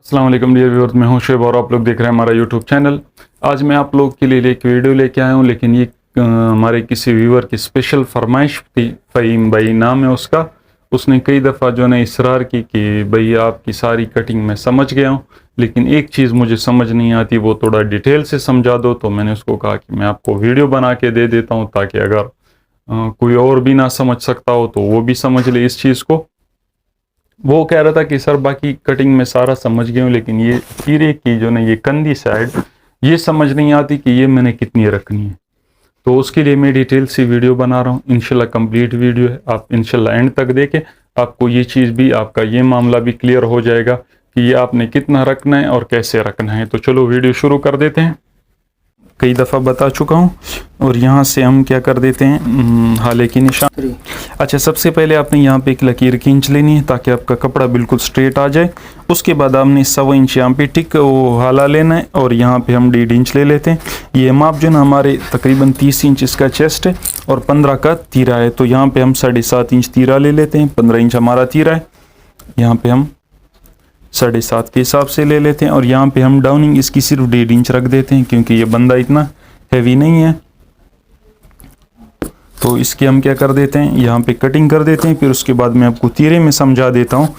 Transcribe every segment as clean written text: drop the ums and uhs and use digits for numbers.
अस्सलाम वालेकुम dear viewers, मैं हूं शुएब और आप लोग देख रहे हैं हमारा यूट्यूब चैनल। आज मैं आप लोग के लिए एक वीडियो लेके आया हूं, लेकिन ये हमारे किसी व्यूअर की स्पेशल फरमाइश थी। फ़हीम भाई नाम है उसका। उसने कई दफ़ा जो है इसरार की कि भाई आपकी सारी कटिंग मैं समझ गया हूं, लेकिन एक चीज़ मुझे समझ नहीं आती, वो थोड़ा डिटेल से समझा दो। तो मैंने उसको कहा कि मैं आपको वीडियो बना के दे देता हूँ, ताकि अगर कोई और भी ना समझ सकता हो तो वो भी समझ ले इस चीज़ को। वो कह रहा था कि सर बाकी कटिंग में सारा समझ गया हूँ, लेकिन ये तीरे की जो ना ये कंधी साइड ये समझ नहीं आती कि ये मैंने कितनी रखनी है। तो उसके लिए मैं डिटेल सी वीडियो बना रहा हूँ। इंशाल्लाह कंप्लीट वीडियो है, आप इंशाल्लाह एंड तक देखें। आपको ये चीज़ भी, आपका ये मामला भी क्लियर हो जाएगा कि ये आपने कितना रखना है और कैसे रखना है। तो चलो वीडियो शुरू कर देते हैं। कई दफ़ा बता चुका हूँ। और यहाँ से हम क्या कर देते हैं, हाले की निशान। अच्छा, सबसे पहले आपने यहाँ पे एक लकीर खींच लेनी है ताकि आपका कपड़ा बिल्कुल स्ट्रेट आ जाए। उसके बाद आपने 1.25 इंच यहाँ पे टिक वो हाला लेना है, और यहाँ पे हम 1.5 इंच ले लेते हैं। ये माप जो ना हमारे तकरीबन 30 इंच इसका चेस्ट है और 15 का तीरा है। तो यहाँ पे हम 7.5 इंच तीरा ले लेते हैं। 15 इंच हमारा तीरा है, यहाँ पे हम 7.5 के हिसाब से ले लेते हैं। और यहाँ पे हम डाउनिंग इसकी सिर्फ 1.5 इंच रख देते हैं, क्योंकि ये बंदा इतना हैवी नहीं है। तो इसके हम क्या कर देते हैं, यहाँ पे कटिंग कर देते हैं। फिर उसके बाद मैं आपको तीरे में समझा देता हूँ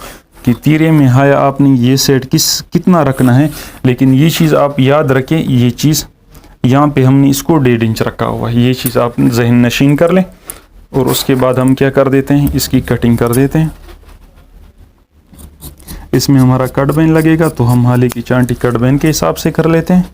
कि तीरे में हाया आपने ये सेट कितना रखना है। लेकिन ये चीज़ आप याद रखें, ये चीज़ यहाँ पे हमने इसको 1.5 इंच रखा हुआ है। ये चीज़ आप जहन नशीन कर लें। और उसके बाद हम क्या कर देते हैं, इसकी कटिंग कर देते हैं। इसमें हमारा कट बैन लगेगा, तो हम हाले की चांटी कट बैन के हिसाब से कर लेते हैं।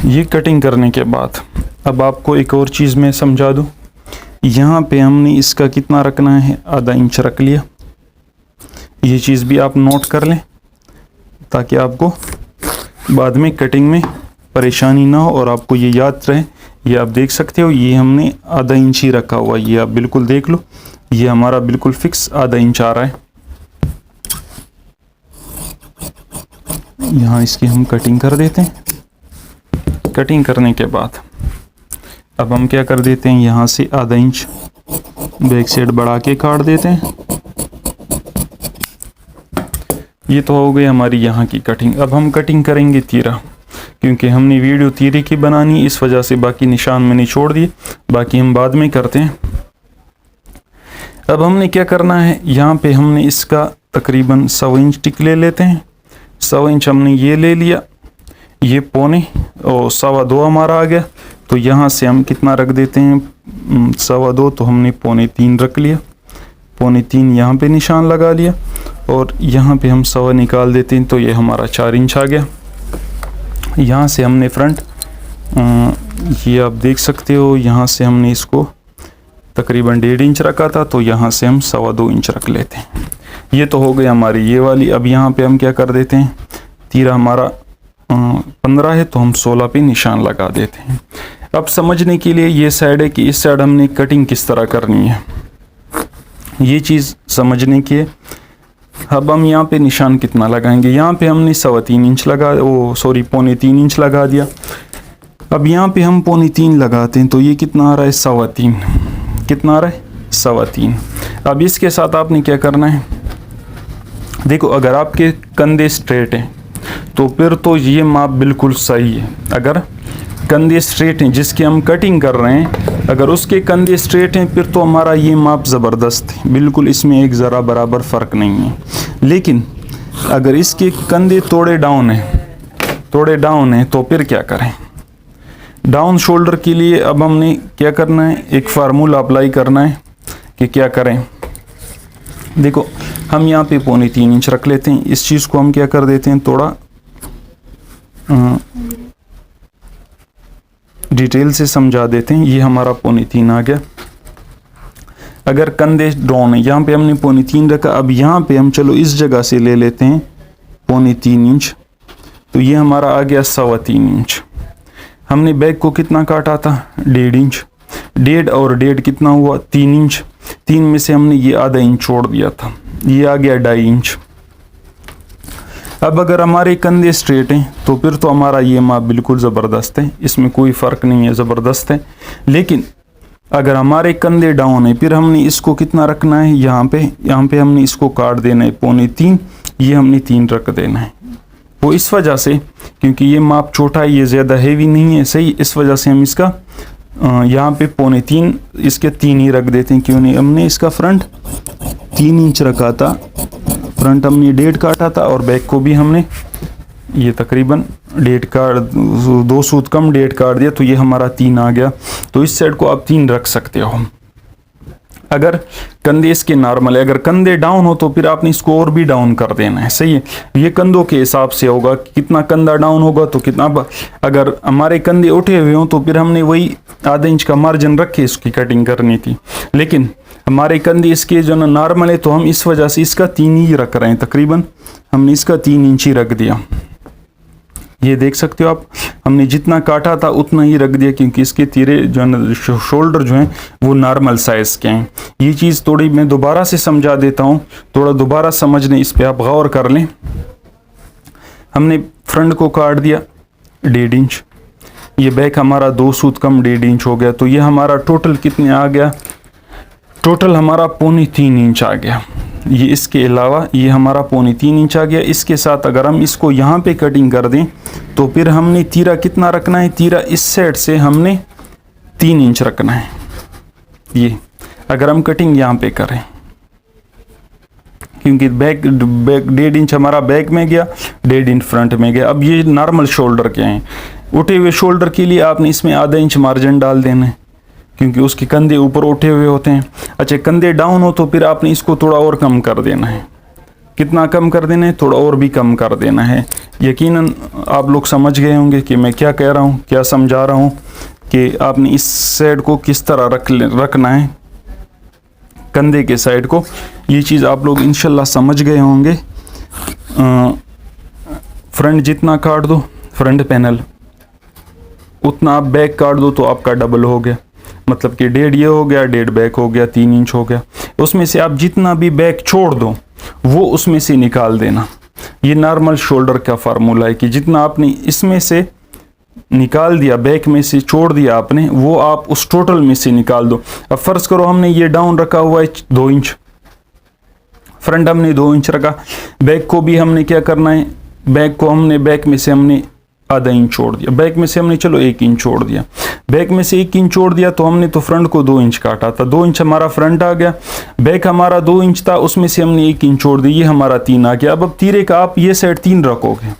ये कटिंग करने के बाद अब आपको एक और चीज़ मैं समझा दूँ। यहाँ पे हमने इसका कितना रखना है, आधा इंच रख लिया। ये चीज़ भी आप नोट कर लें, ताकि आपको बाद में कटिंग में परेशानी ना हो और आपको ये याद रहे। ये आप देख सकते हो, ये हमने आधा इंच ही रखा हुआ है। ये आप बिल्कुल देख लो, ये हमारा बिल्कुल फिक्स आधा इंच आ रहा है। यहाँ इसकी हम कटिंग कर देते हैं। कटिंग करने के बाद अब हम क्या कर देते हैं, यहाँ से आधा इंच बैक साइड बढ़ा के काट देते हैं। ये तो हो गई हमारी यहाँ की कटिंग। अब हम कटिंग करेंगे तीरा, क्योंकि हमने वीडियो तीरे की बनानी है, इस वजह से बाकी निशान मैंने छोड़ दिए, बाकी हम बाद में करते हैं। अब हमने क्या करना है, यहाँ पे हमने इसका तकरीबन 1.25 इंच टिक ले लेते हैं। 1.25 इंच हमने ये ले लिया, ये पौने और 2.25 हमारा आ गया। तो यहाँ से हम कितना रख देते हैं, 2.25, तो हमने 3.25 रख लिया। 3.25 यहाँ पे निशान लगा लिया, और यहाँ पे हम 1.25 निकाल देते हैं। तो ये हमारा 4 इंच आ गया। यहाँ से हमने फ्रंट, ये आप देख सकते हो, यहाँ से हमने इसको तकरीबन 1.5 इंच रखा था, तो यहाँ से हम 2.25 इंच रख लेते हैं। ये तो हो गई हमारी ये वाली। अब यहाँ पे हम क्या कर देते हैं, तीरा हमारा 15 है, तो हम 16 पे निशान लगा देते हैं। अब समझने के लिए ये साइड है कि इस साइड हमने कटिंग किस तरह करनी है, ये चीज़ समझने के। अब हम यहाँ पे निशान कितना लगाएंगे, यहाँ पे हमने 3.25 इंच लगा, 3.25 इंच लगा दिया। अब यहाँ पे हम 3.25 लगाते हैं, तो ये कितना आ रहा है, 3.25। कितना आ रहा है, 3.25। अब इसके साथ आपने क्या करना है, देखो अगर आपके कंधे स्ट्रेट हैं तो फिर तो ये माप बिल्कुल सही है। अगर कंधे स्ट्रेट हैं, जिसकी हम कटिंग कर रहे हैं, अगर उसके कंधे स्ट्रेट हैं, फिर तो हमारा ये माप ज़बरदस्त है, बिल्कुल इसमें एक ज़रा बराबर फ़र्क नहीं है। लेकिन अगर इसके कंधे थोड़े डाउन हैं, तो फिर क्या करें। डाउन शोल्डर के लिए अब हमने क्या करना है, एक फार्मूला अप्लाई करना है कि क्या करें। देखो हम यहाँ पे 3.25 इंच रख लेते हैं। इस चीज़ को हम क्या कर देते हैं, थोड़ा डिटेल से समझा देते हैं। ये हमारा 3.25 आ गया। अगर कंधे डाउन है, यहाँ पे हमने 3.25 रखा। अब यहाँ पे हम चलो इस जगह से ले लेते हैं 3.25 इंच, तो ये हमारा आ गया 3.25 इंच। हमने बैक को कितना काटा था, 1.5 इंच। 1.5 और 1.5 कितना हुआ, 3 इंच। 3 में से हमने ये आधा इंच छोड़ दिया था, ये आ गया 2.5 इंच। अब अगर हमारे कंधे स्ट्रेट हैं तो फिर तो हमारा ये माप बिल्कुल ज़बरदस्त है, इसमें कोई फ़र्क नहीं है, ज़बरदस्त है। लेकिन अगर हमारे कंधे डाउन है, फिर हमने इसको कितना रखना है, यहाँ पे हमने इसको काट देना है 3.25, ये हमने 3 रख देना है। वो इस वजह से क्योंकि ये माप छोटा है, ये ज़्यादा हैवी नहीं है, सही, इस वजह से हम इसका यहाँ पे 3.25 इसके 3 ही रख देते हैं। क्यों नहीं, हमने इसका फ्रंट 3 इंच रखा था, फ्रंट हमने 1.5 काटा था और बैक को भी हमने ये तकरीबन 1.5 काट, 2 सूत कम 1.5 काट दिया, तो ये हमारा 3 आ गया। तो इस साइड को आप 3 रख सकते हो अगर कंधे इसके नॉर्मल है। अगर कंधे डाउन हो तो फिर आपने इसको और भी डाउन कर देना है, सही है। ये कंधों के हिसाब से होगा, कितना कंधा डाउन होगा तो कितना। अगर हमारे कंधे उठे हुए हों तो फिर हमने वही आधा इंच का मार्जिन रख के इसकी कटिंग करनी थी, लेकिन हमारे कंधे इसके जो नॉर्मल है तो हम इस वजह से इसका 3 ही रख रहे हैं, तकरीबन हमने इसका 3 इंच ही रख दिया। ये देख सकते हो आप, हमने जितना काटा था उतना ही रख दिया, क्योंकि इसके तीरे जो है शोल्डर जो हैं वो नॉर्मल साइज़ के हैं। ये चीज़ थोड़ी मैं दोबारा से समझा देता हूँ, थोड़ा दोबारा समझने इस पे आप गौर कर लें। हमने फ्रंट को काट दिया 1.5 इंच, ये बैक हमारा 2 सूत कम 1.5 इंच हो गया, तो ये हमारा टोटल कितने आ गया, टोटल हमारा 3.25 इंच आ गया। ये इसके अलावा ये हमारा 3.25 इंच आ गया। इसके साथ अगर हम इसको यहाँ पे कटिंग कर दें तो फिर हमने तीरा कितना रखना है, तीरा इस साइड से हमने 3 इंच रखना है। ये अगर हम कटिंग यहाँ पे करें, क्योंकि बैक 1.5 इंच हमारा बैक में गया, 1.5 इंच फ्रंट में गया। अब ये नॉर्मल शोल्डर के हैं, उठे हुए शोल्डर के लिए आपने इसमें आधा इंच मार्जिन डाल देना है, क्योंकि उसके कंधे ऊपर उठे हुए होते हैं। अच्छा, कंधे डाउन हो तो फिर आपने इसको थोड़ा और कम कर देना है। कितना कम कर देना है, थोड़ा और भी कम कर देना है। यकीनन आप लोग समझ गए होंगे कि मैं क्या कह रहा हूँ, क्या समझा रहा हूँ, कि आपने इस साइड को किस तरह रखना है, कंधे के साइड को। ये चीज़ आप लोग इंशाल्लाह समझ गए होंगे। फ्रंट जितना काट दो फ्रंट पैनल, उतना आप बैक काट दो तो आपका डबल हो गया, मतलब कि 1.5 ये हो गया, 1.5 बैक हो गया, 3 इंच हो गया। उसमें से आप जितना भी बैक छोड़ दो वो उसमें से निकाल देना। ये नॉर्मल शोल्डर का फार्मूला है कि जितना आपने इसमें से निकाल दिया, बैक में से छोड़ दिया आपने, वो आप उस टोटल में से निकाल दो। अब फर्ज करो हमने ये डाउन रखा हुआ है 2 इंच, फ्रंट हमने 2 इंच रखा, बैक को भी हमने क्या करना है, बैक को हमने बैक में से हमने आधा इंच छोड़ दिया, बैक में से हमने चलो 1 इंच छोड़ दिया, बैक में से 1 इंच छोड़ दिया, तो हमने तो फ्रंट को 2 इंच काटा था, 2 इंच हमारा फ्रंट आ गया, बैक हमारा 2 इंच था, उसमें से हमने 1 इंच छोड़ दिया, ये हमारा 3 आ गया। अब तीरे का आप ये साइड 3 रखोगे।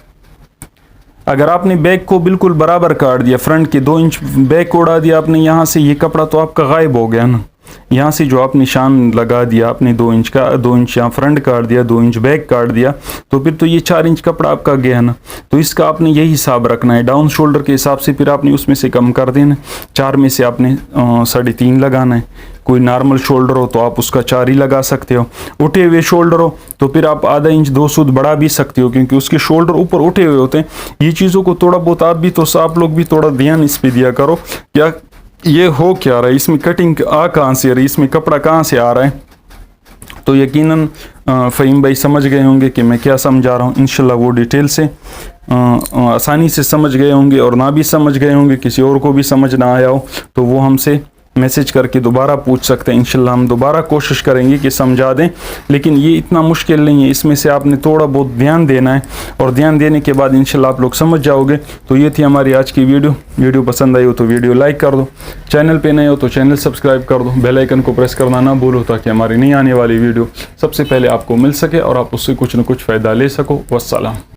अगर आपने बैक को बिल्कुल बराबर काट दिया, फ्रंट के 2 इंच बैक उड़ा दिया आपने यहाँ से, ये कपड़ा तो आपका गायब हो गया ना। यहाँ से जो आप निशान लगा दिया आपने 2 इंच का, 2 इंच यहाँ फ्रंट काट दिया, 2 इंच बैक काट दिया, तो फिर तो ये 4 इंच कपड़ा आपका गया ना। तो इसका आपने यही हिसाब रखना है, डाउन शोल्डर के हिसाब से फिर आपने उसमें से कम कर देना, 4 में से आपने 3.5 लगाना है। कोई नॉर्मल शोल्डर हो तो आप उसका 4 ही लगा सकते हो, उठे हुए शोल्डर हो तो फिर आप आधा इंच 2 सूत बढ़ा भी सकते हो, क्योंकि उसके शोल्डर ऊपर उठे हुए होते हैं। ये चीज़ों को थोड़ा बहुत आप भी तो आप लोग भी थोड़ा ध्यान इस पर दिया करो, क्या ये हो क्या रहा है, इसमें कटिंग आ कहाँ से रही, इसमें कपड़ा कहाँ से आ रहा है। तो यकीनन फ़हीम भाई समझ गए होंगे कि मैं क्या समझा रहा हूँ। इंशाल्लाह वो डिटेल से आसानी से समझ गए होंगे, और ना भी समझ गए होंगे, किसी और को भी समझ ना आया हो तो वो हमसे मैसेज करके दोबारा पूछ सकते हैं। इंशाल्लाह हम दोबारा कोशिश करेंगे कि समझा दें, लेकिन ये इतना मुश्किल नहीं है, इसमें से आपने थोड़ा बहुत ध्यान देना है, और ध्यान देने के बाद इंशाल्लाह आप लोग समझ जाओगे। तो ये थी हमारी आज की वीडियो पसंद आई हो तो वीडियो लाइक कर दो, चैनल पे नए हो तो चैनल सब्सक्राइब कर दो, बेल आइकन को प्रेस करना ना भूलो, ताकि हमारी नई आने वाली वीडियो सबसे पहले आपको मिल सके और आप उससे कुछ न कुछ फ़ायदा ले सको। वस्सलाम।